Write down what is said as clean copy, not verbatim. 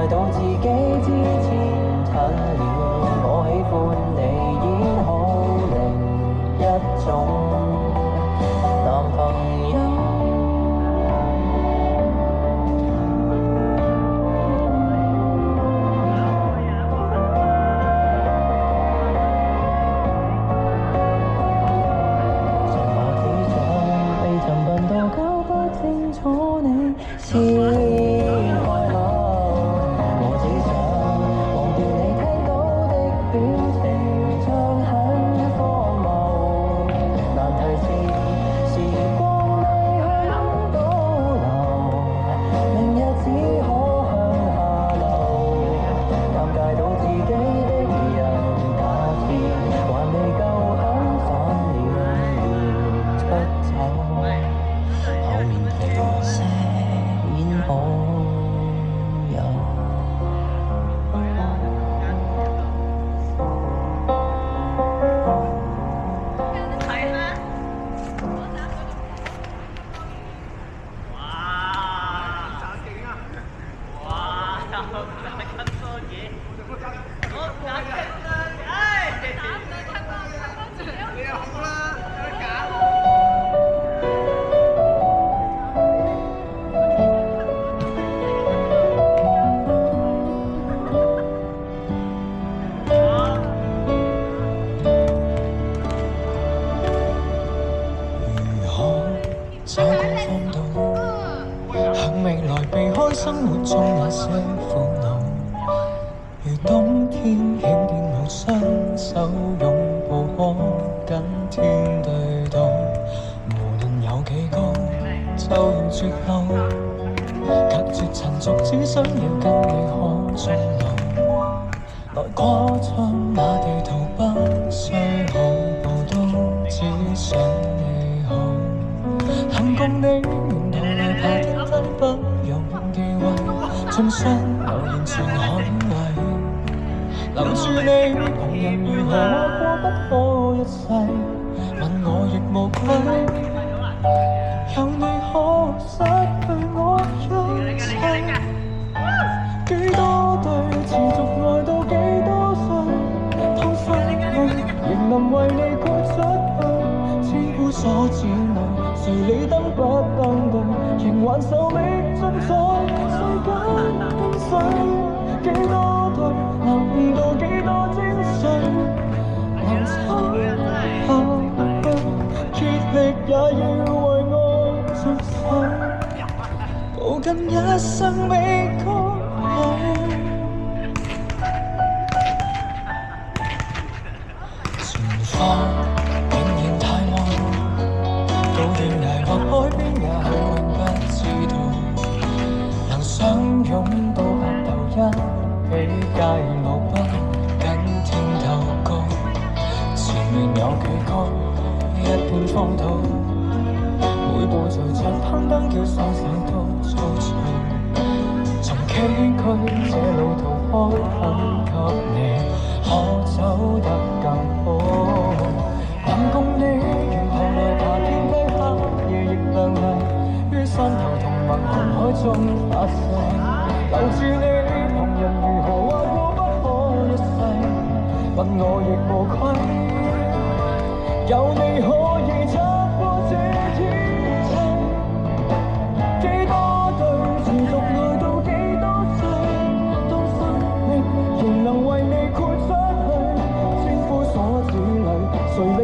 戒到自己之前吞了，我喜歡你演好另一種男朋友。搞不清楚你先開口，我只想忘掉你睇到的表情，像很荒謬。難題是時光裏很倒流，明日只可向下流。尷尬到自己的人，假設還未夠狠，反了出走。後面皮些演好友。這個荒島，向未來避開生活中那些苦惱。如冬天輕電無雙手擁抱，可跟天對到。無論有幾高，就如絕路，隔絕塵俗，只想要跟你可終老。來過窗那地圖不需好報都只想你好。肯共你沿途來爬天梯，不用忌諱，盡信留言全捍衛。留住你，旁人如何過不可一世，問我亦無愧。有你可失去我一切，幾多對持續愛到幾多歲，痛失去仍能為你豁出去，千夫所指內。誰理燈不登對，仍還受力盡在世間冰水。幾多對留唔到幾多精髓，能抽下去，竭力也要為我盡瘁，抱緊一生未覺老。前方仍然太愛，到斷崖或海邊也許永不知道，能相擁到白頭一起街路，不跟天鬥高。前面有幾高，一片荒土，每步隨着攀登，叫雙手都粗糙。從崎嶇這路途開墾給你，可走得更好。能共你沿途來爬天梯，黑夜亦亮麗，於山頭同盟紅海中發誓。留住你，旁人如何話過不可一世，問我亦無愧。有你可以拆破這一切，幾多對持續愛到幾多歲，當生命仍能為你豁出去，千夫所指裏，誰理